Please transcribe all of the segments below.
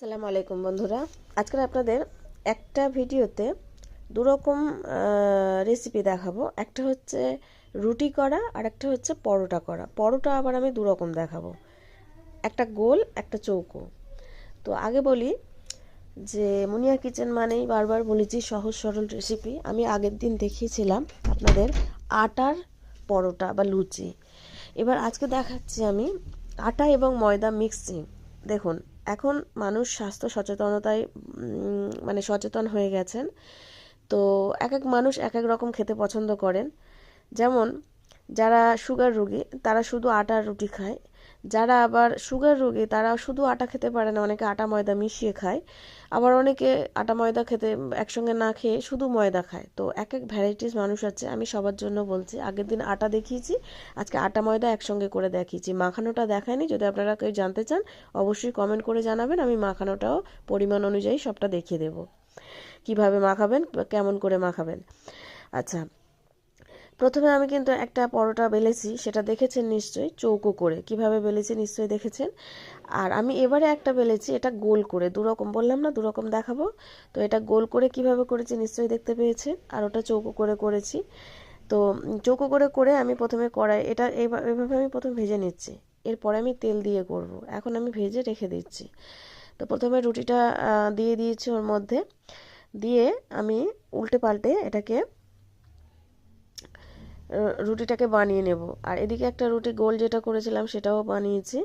আসসালামু আলাইকুম বন্ধুরা। আজকে আপনাদের একটা ভিডিওতে দু রকম রেসিপি দেখাবো। একটা হচ্ছে রুটি করা আর একটা হচ্ছে পরোটা করা। পরোটা আবার আমি দু রকম দেখাবো, একটা গোল একটা চৌকো। তো আগে বলি যে মুনিয়া কিচেন মানেই বারবার বলেছি সহজ সরল রেসিপি। আমি আগের দিন দেখিয়েছিলাম আপনাদের আটার পরোটা বা লুচি। এবার আজকে দেখাচ্ছি আমি আটা এবং ময়দা মিক্সিং। দেখুন, এখন মানুষ স্বাস্থ্য সচেতনতায় মানে সচেতন হয়ে গেছেন। তো এক এক মানুষ এক এক রকম খেতে পছন্দ করেন। যেমন যারা সুগার রোগী তারা শুধু আটার রুটি খায়, যারা আবার সুগার রোগী তারা শুধু আটা খেতে পারে না, অনেকে আটা ময়দা মিশিয়ে খায়, আবার অনেকে আটা ময়দা খেতে একসঙ্গে না খেয়ে শুধু ময়দা খায়। তো এক এক ভ্যারাইটিস মানুষ আছে, আমি সবার জন্য বলছি। আগের দিন আটা দেখিয়েছি, আজকে আটা ময়দা একসঙ্গে করে দেখিয়েছি, মাখানোটা দেখায়নি। যদি আপনারা কেউ জানতে চান অবশ্যই কমেন্ট করে জানাবেন, আমি মাখানোটাও পরিমাণ অনুযায়ী সবটা দেখিয়ে দেব, কিভাবে মাখাবেন কেমন করে মাখাবেন। আচ্ছা, প্রথমে আমি কিন্তু একটা পরোটা বেলেছি, সেটা দেখেছেন নিশ্চয়ই, চৌকো করে কিভাবে বেলেছি নিশ্চয়ই দেখেছেন। আর আমি এবারে একটা বেলেছি, এটা গোল করে। দু রকম বললাম না, দু রকম দেখাবো। তো এটা গোল করে কিভাবে করেছি নিশ্চয়ই দেখতে পেয়েছেন, আর ওটা চৌকো করে করেছি। তো চৌকো করে করে আমি প্রথমে কড়াই এটা এইভাবে আমি প্রথমে ভেজে নিচ্ছি, এরপরে আমি তেল দিয়ে করব। এখন আমি ভেজে রেখে দিচ্ছি। তো প্রথমে রুটিটা দিয়ে দিয়েছি ওর মধ্যে, দিয়ে আমি উল্টে পাল্টে এটাকে রুটিটাকে বানিয়ে নেব। আর এদিকে একটা রুটি গোল যেটা করেছিলাম সেটাও বানিয়েছি।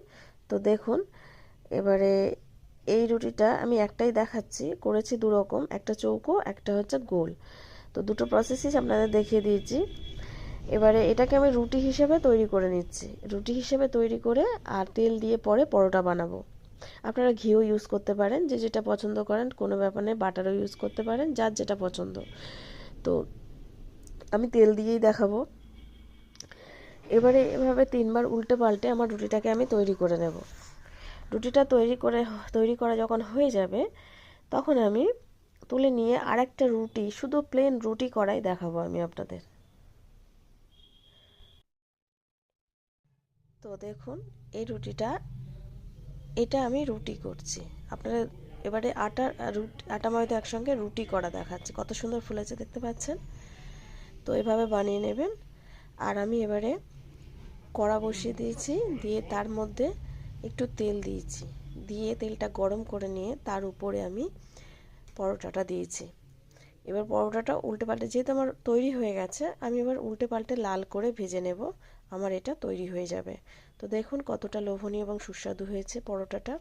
তো দেখুন, এবারে এই রুটিটা আমি একটাই দেখাচ্ছি, করেছি দু রকম, একটা চৌকো একটা হচ্ছে গোল। তো দুটো প্রসেসই আপনাদের দেখিয়ে দিয়েছি। এবারে এটাকে আমি রুটি হিসেবে তৈরি করে নিচ্ছি, রুটি হিসেবে তৈরি করে আর তেল দিয়ে পরে পরোটা বানাবো। আপনারা ঘিও ইউজ করতে পারেন, যে যেটা পছন্দ করেন, কোনো ব্যাপার নেই, বাটারও ইউজ করতে পারেন, যার যেটা পছন্দ। তো আমি তেল দিয়েই দেখাবো। এবারে এভাবে তিনবার উল্টে পাল্টে আমার রুটিটাকে আমি তৈরি করে নেব। রুটিটা তৈরি করা যখন হয়ে যাবে তখন আমি তুলে নিয়ে আরেকটা রুটি, শুধু প্লেন রুটি করাই দেখাবো আমি আপনাদের। তো দেখুন, এই রুটিটা, এটা আমি রুটি করছি আপনারা। এবারে আটা ময়দা একসঙ্গে রুটি করা দেখাচ্ছে, কত সুন্দর ফুলেছে দেখতে পাচ্ছেন। তো এভাবে বানিয়ে নেবেন। আর আমি এবারে কড়া বসিয়ে দিয়েছি, দিয়ে তার মধ্যে একটু তেল দিয়েছি, দিয়ে তেলটা গরম করে নিয়ে তার উপরে আমি পরোটাটা দিয়েছি। এবার পরোটাটা উল্টে পাল্টে, যেহেতু আমার তৈরি হয়ে গেছে, আমি এবার উল্টে পাল্টে লাল করে ভেজে নেব, আমার এটা তৈরি হয়ে যাবে। তো দেখুন কতটা লোভনীয় এবং সুস্বাদু হয়েছে পরোটাটা।